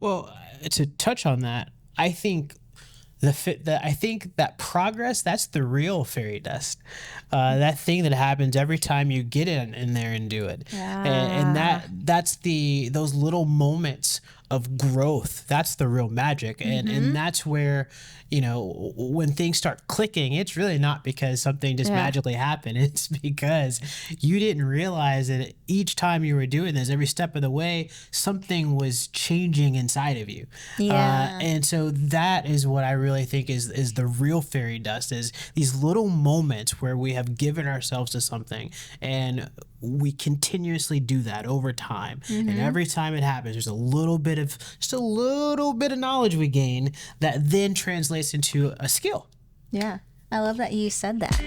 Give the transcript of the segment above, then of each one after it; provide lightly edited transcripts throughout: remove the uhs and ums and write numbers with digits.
Well, to touch on that, I think I think that progress, that's the real fairy dust. That thing that happens every time you get in there and do it. And Yeah. that's those little moments of growth. That's the real magic. And that's where, when things start clicking, it's really not because something just Yeah. magically happened. It's because you didn't realize that each time you were doing this, every step of the way, something was changing inside of you. Yeah. And so that is what I really think is the real fairy dust, is these little moments where we have given ourselves to something and we continuously do that over time. And every time it happens, there's just a little bit of knowledge we gain that then translates into a skill. Yeah. I love that you said that.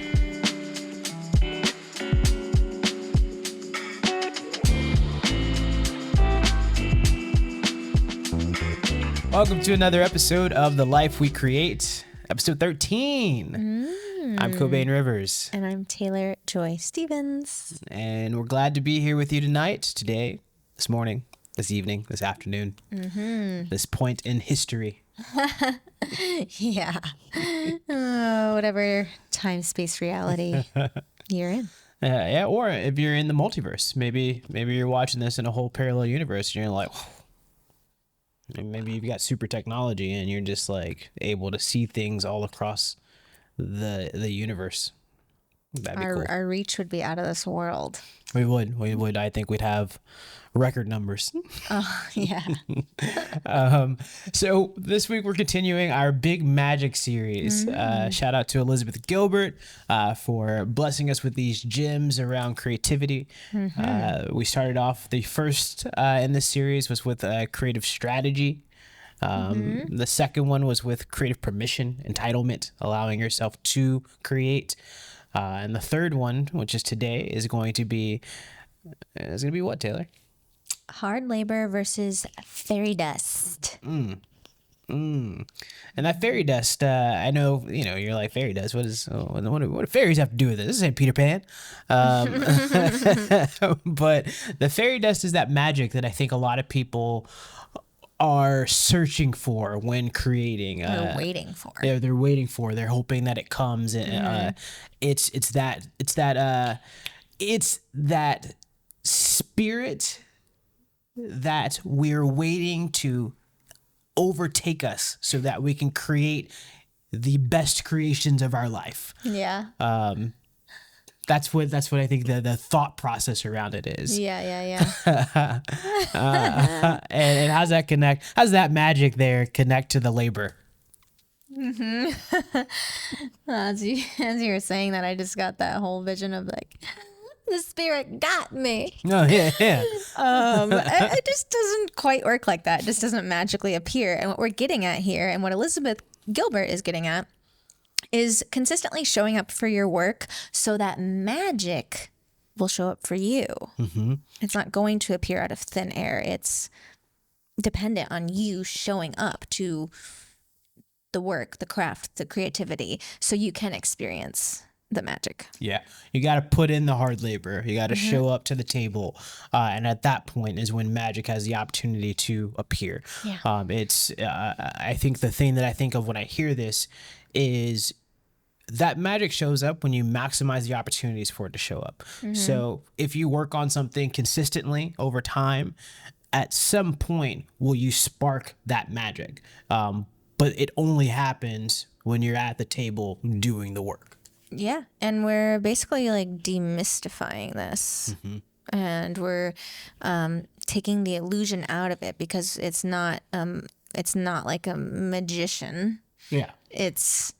Welcome to another episode of The Life We Create, episode 13. I'm Cobain Rivers. And I'm Taylor Joy Stevens. And we're glad to be here with you tonight, today, this morning, this evening, this afternoon, this point in history. Yeah. Whatever time, space, reality you're in. Yeah, or if you're in the multiverse, maybe you're watching this in a whole parallel universe and you're like, and maybe you've got super technology and you're just like able to see things all across the universe. That'd be cool. Our reach would be out of this world. We would. I think we'd have record numbers. Oh, yeah. So this week we're continuing our big magic series. Shout out to Elizabeth Gilbert for blessing us with these gems around creativity. We started off, the first in this series was with creative strategy. The second one was with creative permission, entitlement, allowing yourself to create. And the third one, which is today, is going to be what, Taylor? Hard labor versus fairy dust. And that fairy dust, I know, you're like, fairy dust, what do fairies have to do with it? This ain't Peter Pan. But the fairy dust is that magic that I think a lot of people are searching for when creating. They're waiting for. They're waiting for. They're hoping that it comes. And it's that spirit that we're waiting to overtake us so that we can create the best creations of our life. Yeah. That's what I think the thought process around it is. Yeah. And how's that connect? How's that magic there connect to the labor? As you were saying that, I just got that whole vision of like, the spirit got me. Oh yeah. It just doesn't quite work like that. It just doesn't magically appear. And what we're getting at here, and what Elizabeth Gilbert is getting at, is consistently showing up for your work so that magic will show up for you. It's not going to appear out of thin air. It's dependent on you showing up to the work, the craft, the creativity, so you can experience the magic. Yeah, you got to put in the hard labor. You got to show up to the table, and at that point is when magic has the opportunity to appear. Yeah. I think the thing that I think of when I hear this is that magic shows up when you maximize the opportunities for it to show up. So if you work on something consistently over time, at some point will you spark that magic. But it only happens when you're at the table doing the work. Yeah. And we're basically like demystifying this. And we're taking the illusion out of it, because it's not like a magician. Yeah. It's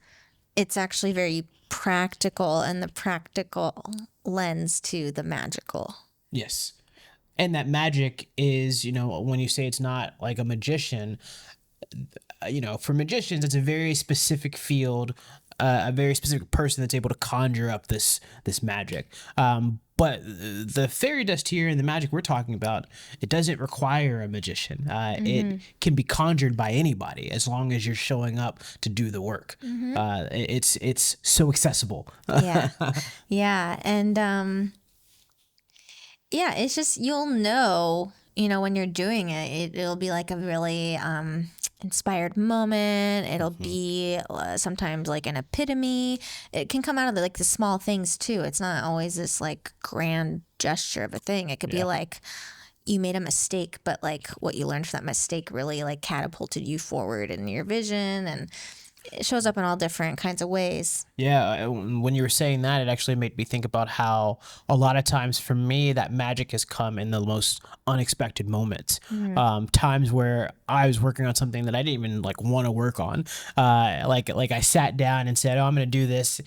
actually very practical, and the practical lends to the magical. Yes. And that magic is, when you say it's not like a magician, for magicians, it's a very specific field, a very specific person that's able to conjure up this magic. But the fairy dust here and the magic we're talking about, it doesn't require a magician. It can be conjured by anybody as long as you're showing up to do the work. It's so accessible. Yeah. Yeah. And it's just, you'll know when you're doing it, it'll be like a really inspired moment. It'll be sometimes like an epitome. It can come out of like the small things too. It's not always this like grand gesture of a thing. It could be like you made a mistake, but like what you learned from that mistake really like catapulted you forward in your vision, and it shows up in all different kinds of ways. Yeah, when you were saying that, it actually made me think about how a lot of times for me that magic has come in the most unexpected moments. Times where I was working on something that I didn't even like want to work on. Like I sat down and said, "Oh, I'm going to do this."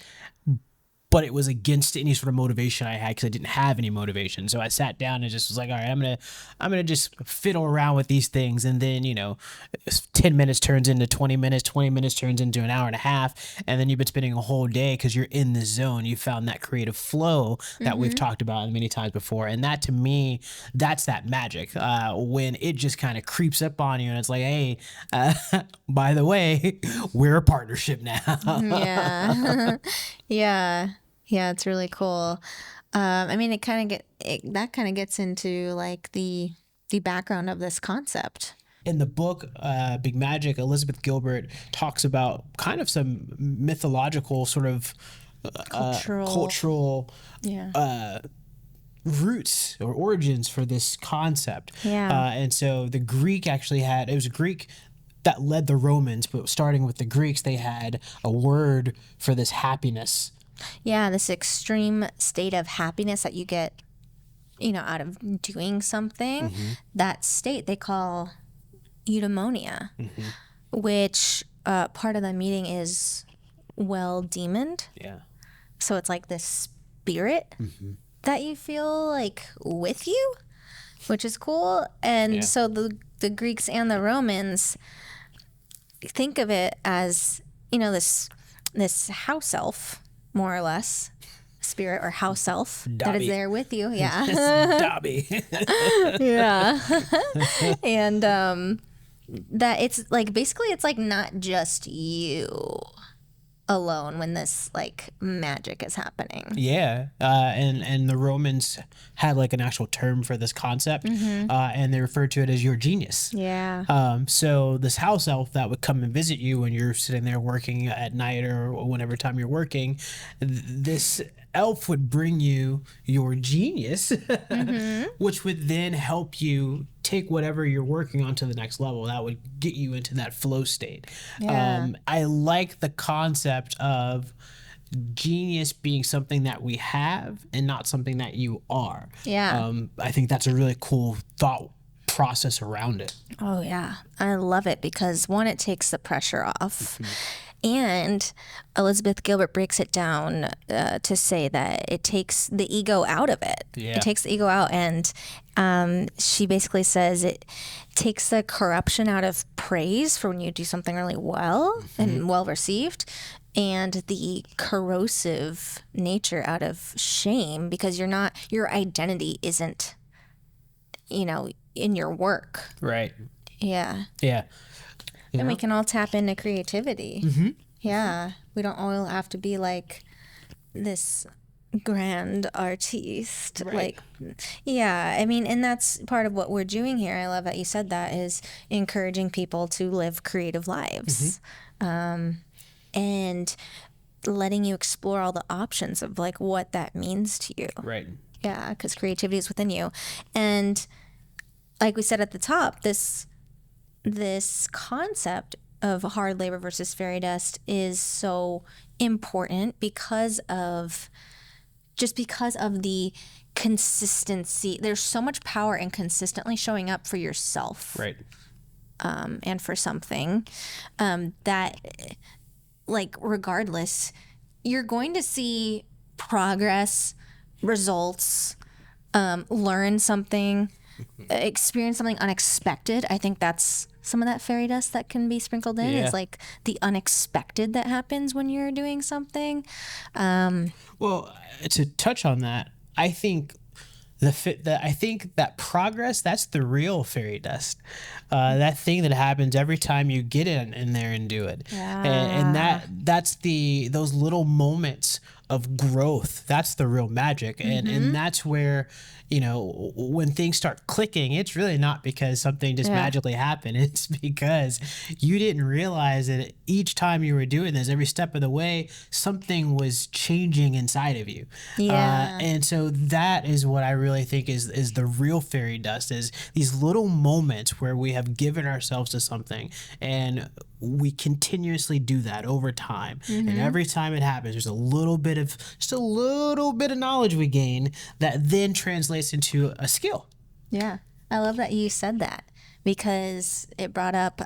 But it was against any sort of motivation I had because I didn't have any motivation. So I sat down and just was like, all right, I'm gonna just fiddle around with these things, and then 10 minutes turns into 20 minutes, 20 minutes turns into an hour and a half, and then you've been spending a whole day because you're in the zone. You found that creative flow that we've talked about many times before, and that to me, that's that magic when it just kind of creeps up on you, and it's like, hey, by the way, we're a partnership now. Yeah. Yeah. Yeah, it's really cool. I mean, that kind of gets into like the background of this concept. In the book, Big Magic, Elizabeth Gilbert talks about kind of some mythological sort of cultural roots or origins for this concept. Yeah. And so the Greek actually it was a Greek that led the Romans, but starting with the Greeks, they had a word for this happiness. Yeah, this extreme state of happiness that you get, out of doing something. That state they call eudaimonia, which part of the meaning is well-demoned. Yeah. So it's like this spirit that you feel like with you, which is cool. And so the Greeks and the Romans think of it as, this house elf, more or less, spirit or house elf Dobby. that is there with you. Yeah. Dobby. Yeah. And that it's like, basically it's like not just you alone when this like magic is happening. Yeah, and the Romans had like an actual term for this concept, and they referred to it as your genius. Yeah. So this house elf that would come and visit you when you're sitting there working at night or whenever time you're working, this elf would bring you your genius, which would then help you take whatever you're working on to the next level. That would get you into that flow state. Yeah. I like the concept of genius being something that we have and not something that you are. Yeah. I think that's a really cool thought process around it. Oh, yeah. I love it because one, it takes the pressure off. And Elizabeth Gilbert breaks it down to say that it takes the ego out of it. Yeah. It takes the ego out. And she basically says it takes the corruption out of praise for when you do something really well and well received, and the corrosive nature out of shame because your identity isn't, in your work. Right. Yeah. Yeah. And we can all tap into creativity. Yeah. We don't all have to be like this grand artiste. Right. Like, yeah. I mean, and that's part of what we're doing here. I love that you said that, is encouraging people to live creative lives. And letting you explore all the options of like what that means to you. Right. Yeah. Because creativity is within you. And like we said at the top, this concept of hard labor versus fairy dust is so important because of the consistency. There's so much power in consistently showing up for yourself. Right. And for something that, like, regardless, you're going to see progress, results, learn something, experience something unexpected. I think that's some of that fairy dust that can be sprinkled in. Yeah. Is like the unexpected that happens when you're doing something. Well, to touch on that, I think I think that progress, that's the real fairy dust. That thing that happens every time you get in there and do it. Yeah. And that's those little moments of growth. That's the real magic. And that's where, you know, when things start clicking, it's really not because something just magically happened. It's because you didn't realize that each time you were doing this, every step of the way, something was changing inside of you. And so that is what I really think is the real fairy dust, is these little moments where we have given ourselves to something and we continuously do that over time. And every time it happens, there's just a little bit of knowledge we gain that then translates into a skill. Yeah. I love that you said that, because it brought up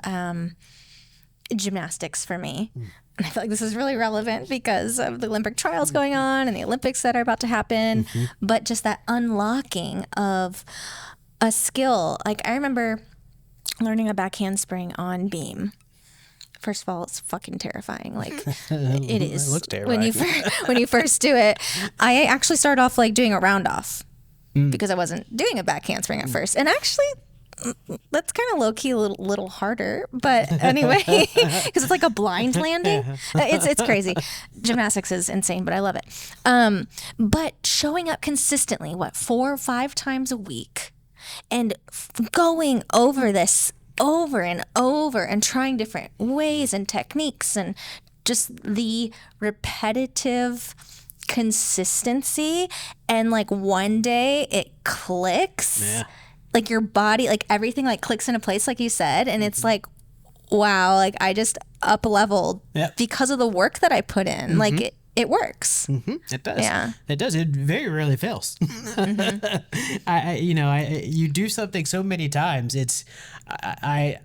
gymnastics for me. And I feel like this is really relevant because of the Olympic trials going on and the Olympics that are about to happen. But just that unlocking of a skill. Like, I remember learning a back handspring on beam. First of all, it's fucking terrifying. Like, it is. It looks terrifying. When you first do it, I actually started off like doing a round off because I wasn't doing a back handspring at first. And actually, that's kind of low key a little harder. But anyway, because it's like a blind landing. It's crazy. Gymnastics is insane, but I love it. But showing up consistently, 4 or 5 times a week, and going over this over and over and trying different ways and techniques, and just the repetitive consistency, and like one day it clicks, like your body, like everything like clicks into place, like you said, and it's like, wow, like I just up leveled because of the work that I put in. Like it works. It does. Yeah. It does. It very rarely fails. You do something so many times. I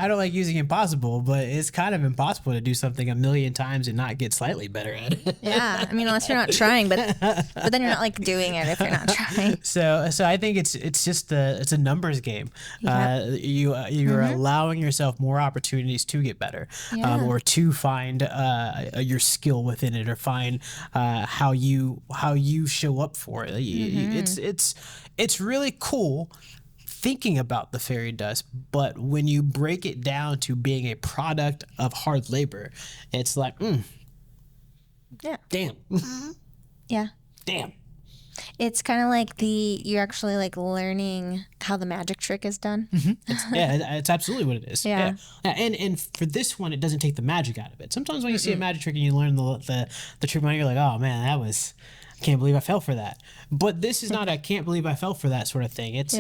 don't like using impossible, but it's kind of impossible to do something a million times and not get slightly better at it. Yeah. I mean, unless you're not trying, but then you're not like doing it if you're not trying. So I think it's just it's a numbers game. You're allowing yourself more opportunities to get better, or to find your skill within it, or find how you show up for it. It's really cool thinking about the fairy dust, but when you break it down to being a product of hard labor, it's like, damn. Yeah. Damn. It's kind of like you're actually like learning how the magic trick is done. It's absolutely what it is. Yeah. And for this one, it doesn't take the magic out of it. Sometimes when you see a magic trick and you learn the trick, you're like, oh man, I can't believe I fell for that. But this is not a can't believe I fell for that sort of thing. It's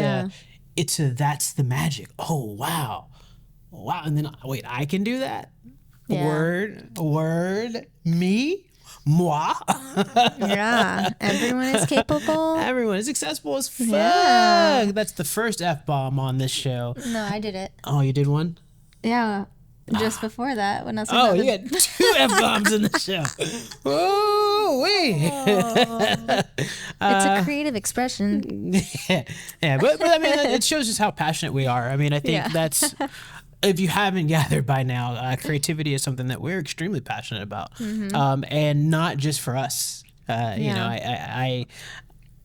a that's the magic. Oh wow, and then wait, I can do that. Word, me. Moi. Yeah, everyone is capable. Everyone is accessible as fuck. That's the first F-bomb on this show. No, I did it. Oh, you did one? Yeah, just before that when I was. Oh, you had 2 F-bombs in the show. Oh, wait. It's a creative expression. Yeah, but I mean, it shows us how passionate we are. I mean, I think that's. If you haven't gathered by now, creativity is something that we're extremely passionate about, and not just for us. You know,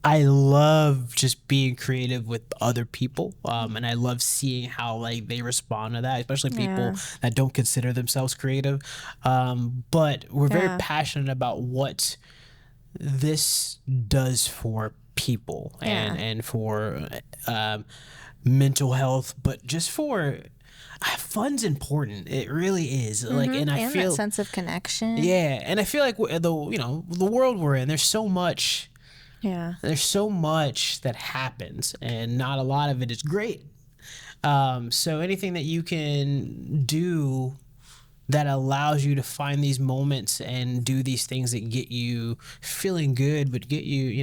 I love just being creative with other people, and I love seeing how like they respond to that, especially people that don't consider themselves creative. But we're very passionate about what this does for people and for mental health, but just for. Fun's important. It really is. Like, and I feel that sense of connection. Yeah, and I feel like the world we're in, there's so much. Yeah. There's so much that happens, and not a lot of it is great. So anything that you can do that allows you to find these moments and do these things that get you feeling good, but get you,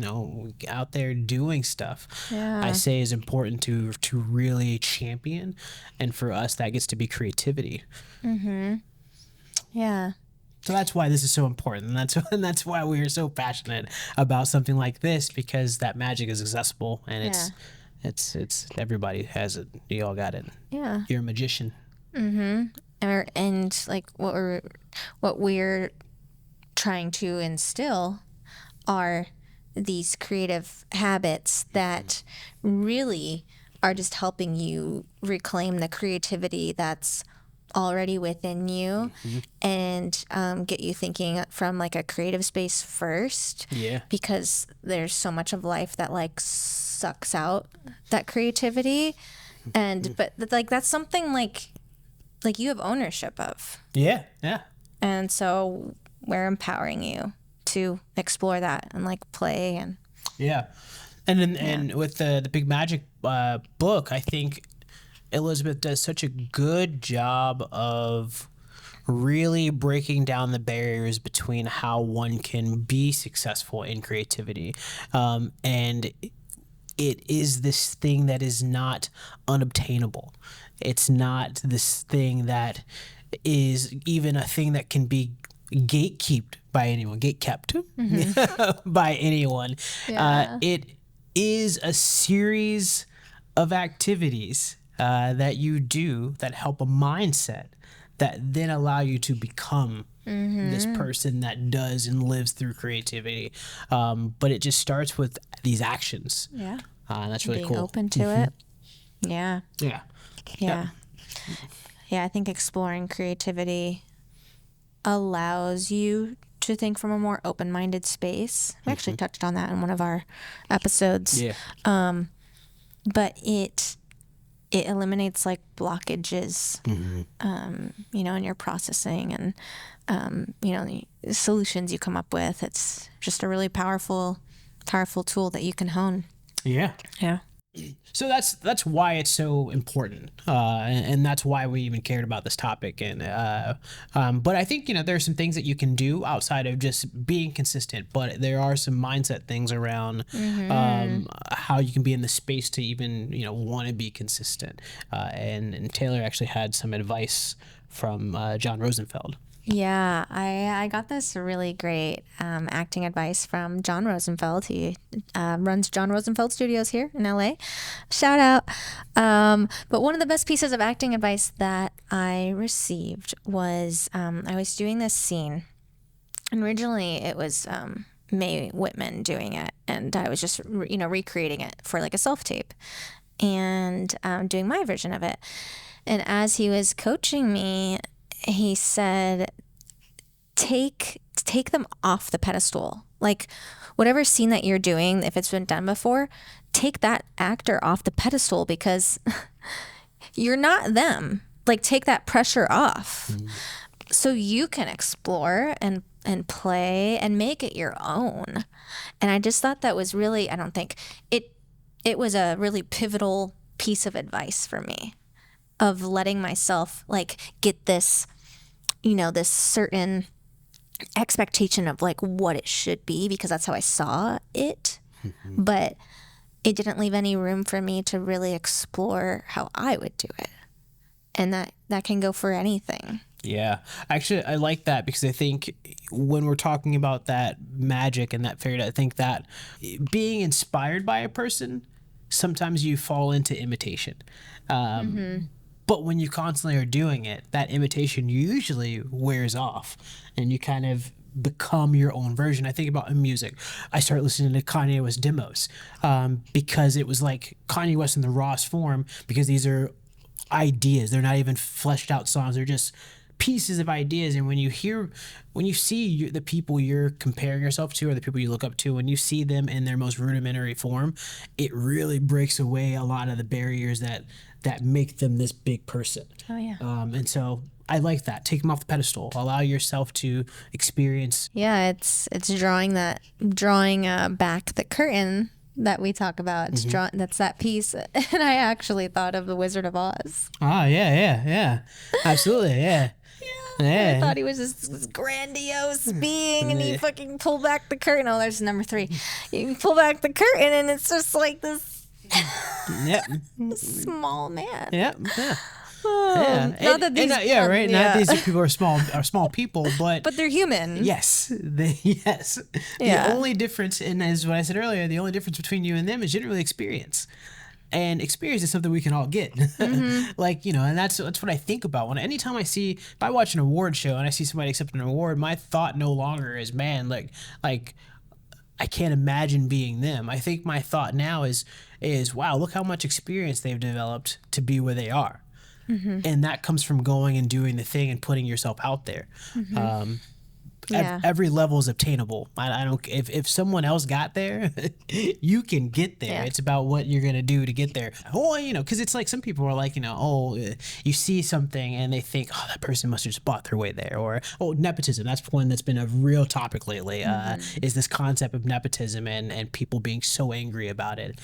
out there doing stuff, I say is important to really champion. And for us, that gets to be creativity. Yeah. So that's why this is so important. And that's why we are so passionate about something like this, because that magic is accessible and it's everybody has it. You all got it. Yeah. You're a magician. And like what we're trying to instill are these creative habits that really are just helping you reclaim the creativity that's already within you and get you thinking from like a creative space first. Yeah. Because there's so much of life that like sucks out that creativity. And but like that's something like you have ownership of. Yeah. Yeah. And so we're empowering you to explore that and like play and Yeah. And then, and with the Big Magic book, I think Elizabeth does such a good job of really breaking down the barriers between how one can be successful in creativity. And it is this thing that is not unobtainable. It's not this thing that is even a thing that can be gatekept by anyone, by anyone. Yeah. It is a series of activities that you do that help a mindset that then allow you to become this person that does and lives through creativity. But it just starts with these actions. Yeah. And that's really Being cool. open to it. Yeah. Yeah. Yeah. Yeah, I think exploring creativity allows you to think from a more open-minded space. We actually touched on that in one of our episodes. Yeah. But it eliminates like blockages, you know, in your processing and, you know, the solutions you come up with. It's just a really powerful tool that you can hone. Yeah. Yeah. So that's why it's so important, and that's why we even cared about this topic. And but I think, you know, there are some things that you can do outside of just being consistent. But there are some mindset things around how you can be in the space to even, you know, want to be consistent. And Taylor actually had some advice from John Rosenfeld. Yeah, I got this really great acting advice from John Rosenfeld. He runs John Rosenfeld Studios here in LA. Shout out. But one of the best pieces of acting advice that I received was I was doing this scene. And originally it was Mae Whitman doing it. And I was just, you know, recreating it for like a self-tape and doing my version of it. And as he was coaching me, he said, take them off the pedestal. Like whatever scene that you're doing, if it's been done before, take that actor off the pedestal because you're not them. Like take that pressure off so you can explore and play and make it your own. And I just thought that was really, I don't think it was a really pivotal piece of advice for me, of letting myself like get this, you know, this certain expectation of like what it should be because that's how I saw it. But it didn't leave any room for me to really explore how I would do it. And that can go for anything. Yeah, actually, I like that because I think when we're talking about that magic and that fairy tale, I think that being inspired by a person, sometimes you fall into imitation. But when you constantly are doing it, that imitation usually wears off and you kind of become your own version. I think about in music. I started listening to Kanye West demos because it was like Kanye West in the rawest form, because these are ideas. They're not even fleshed out songs. They're just pieces of ideas. And when you see the people you're comparing yourself to or the people you look up to, when you see them in their most rudimentary form, it really breaks away a lot of the barriers that make them this big person. Oh yeah. And so I like that. Take them off the pedestal. Allow yourself to experience. Yeah, it's drawing back the curtain that we talk about. It's that's that piece. And I actually thought of the Wizard of Oz. Ah, yeah. Absolutely, yeah. I thought he was this grandiose being, and he fucking pulled back the curtain. Oh, there's number 3. You pull back the curtain, and it's just like this small man. Yeah. Not that these, right. Not these people are small people, but they're human. Yes, yes. Yeah. The only difference, and as what I said earlier, the only difference between you and them is generally experience. And experience is something we can all get. Like, you know, and that's what I think about anytime if I watch an award show and I see somebody accept an award, my thought no longer is, man, like I can't imagine being them. I think my thought now is wow, look how much experience they've developed to be where they are. and that comes from going and doing the thing and putting yourself out there. Yeah. Every level is obtainable. I don't, if someone else got there, you can get there. Yeah. It's about what you're gonna do to get there. Oh, because it's like some people are like, you see something and they think, oh, that person must have just bought their way there, or nepotism. That's one that's been a real topic lately. Is this concept of nepotism and people being so angry about it.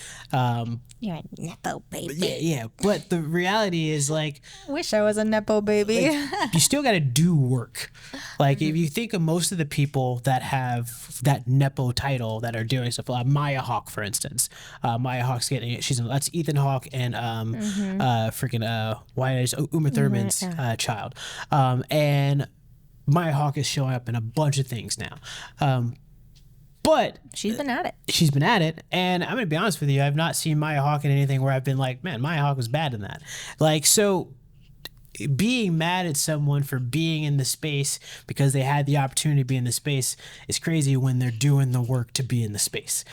You're a nepo baby. Yeah. But the reality is, like, Wish I was a nepo baby. you still got to do work. Like, if you think of most of the people that have that nepo title that are doing stuff, Maya Hawke, for instance. Maya Hawke's getting it. That's Ethan Hawke and Uma Thurman's child. And Maya Hawke is showing up in a bunch of things now. But She's been at it. she's been at it, and I'm gonna be honest with you, I've not seen Maya Hawke in anything where I've been like, man, Maya Hawke was bad in that. Like, so being mad at someone for being in the space because they had the opportunity to be in the space is crazy when they're doing the work to be in the space.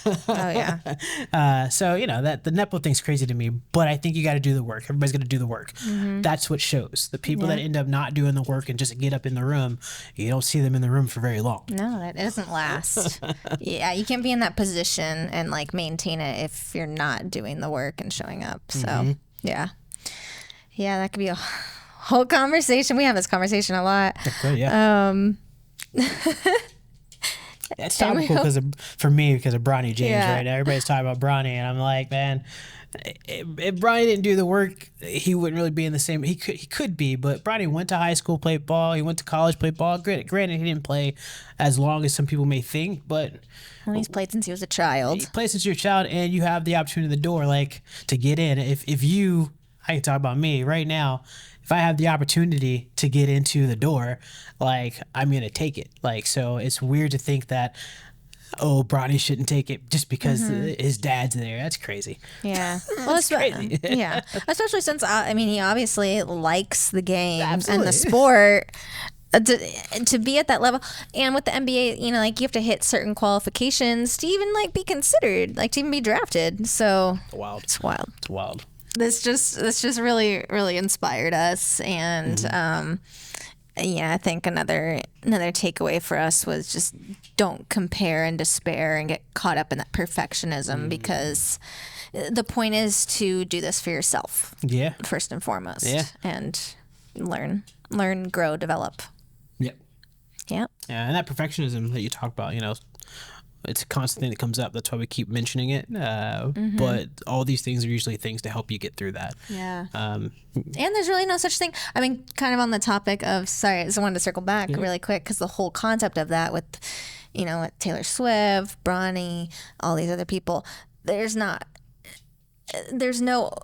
Oh, yeah. So that the nepo thing's crazy to me, but I think you got to do the work. Everybody's got to do the work. That's what shows. The people that end up not doing the work and just get up in the room, you don't see them in the room for very long. No, that doesn't last. Yeah, you can't be in that position and like maintain it if you're not doing the work and showing up. So, yeah. Yeah, that could be a whole conversation. We have this conversation a lot. Okay, yeah. That's topical for me because of Bronny James, right? Everybody's talking about Bronny, and I'm like, man, if Bronny didn't do the work, he wouldn't really be in the same. He could be, but Bronny went to high school, played ball. He went to college, played ball. Granted, he didn't play as long as some people may think, but well, he's played since he was a child. He played since you're a child, and you have the opportunity at the door, like, to get in. If you, I can talk about me right now. If I have the opportunity to get into the door, like, I'm going to take it. Like, so it's weird to think that, Bronny shouldn't take it just because his dad's there. That's crazy. Yeah. Well, that's crazy. Yeah. Especially since, he obviously likes the game Absolutely. and the sport. To be at that level, and with the NBA, like, you have to hit certain qualifications to even, like, be considered, like, to even be drafted. So Wild. It's wild. It's wild. This just really, really inspired us, and I think another takeaway for us was just don't compare and despair and get caught up in that perfectionism, because the point is to do this for yourself. Yeah. First and foremost. Yeah. And learn, grow, develop. Yep. Yeah. Yeah, and that perfectionism that you talk about, it's a constant thing that comes up. That's why we keep mentioning it. But all these things are usually things to help you get through that. Yeah. And there's really no such thing. I mean, kind of on the topic of, sorry, I just wanted to circle back really quick, because the whole concept of that with, with Taylor Swift, Bronny, all these other people, there's no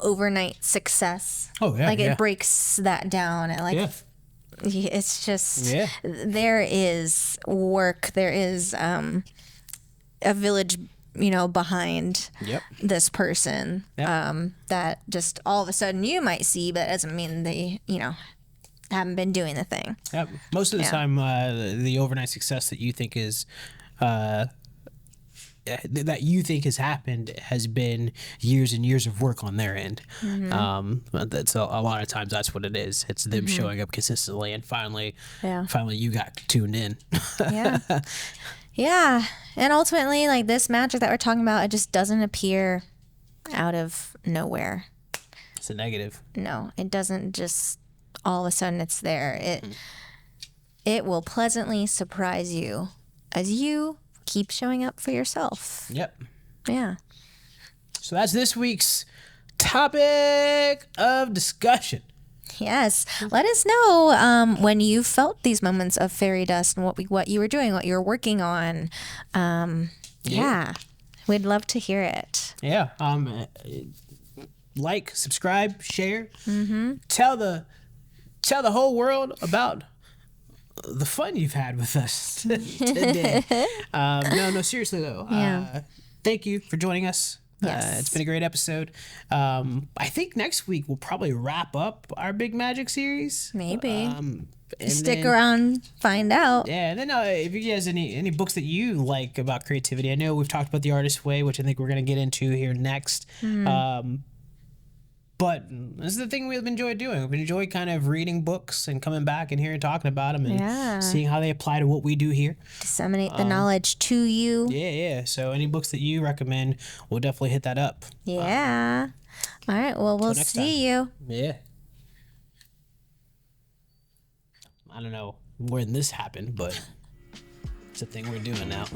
overnight success. Oh, yeah. Like, it breaks that down. And, like, it's just, there is work, there is a village, behind this person that just all of a sudden you might see, but it doesn't mean they, haven't been doing the thing. Yep. Most of the time, the overnight success that you think is has happened has been years and years of work on their end. That's a lot of times that's what it is. It's them showing up consistently, and finally you got tuned in. Yeah. And ultimately, like, this magic that we're talking about, it just doesn't appear out of nowhere. It's a negative. No, it doesn't just all of a sudden it's there. It will pleasantly surprise you as you keep showing up for yourself. Yep. Yeah. So that's this week's topic of discussion. Yes. Let us know when you felt these moments of fairy dust and what you were doing, what you were working on. Yeah. We'd love to hear it. Yeah. Like, subscribe, share. Tell the whole world about the fun you've had with us today. No, seriously though. Thank you for joining us. Yes. It's been a great episode. I think next week we'll probably wrap up our Big Magic series. Maybe. Stick around, find out. Yeah, and then if you guys any books that you like about creativity, I know we've talked about The Artist's Way, which I think we're going to get into here next. But this is the thing we've enjoyed doing. We've enjoyed kind of reading books and coming back and here and talking about them and seeing how they apply to what we do here. Disseminate the knowledge to you. Yeah. So any books that you recommend, we'll definitely hit that up. Yeah. All right. Well, we'll see you. Yeah. I don't know when this happened, but it's a thing we're doing now.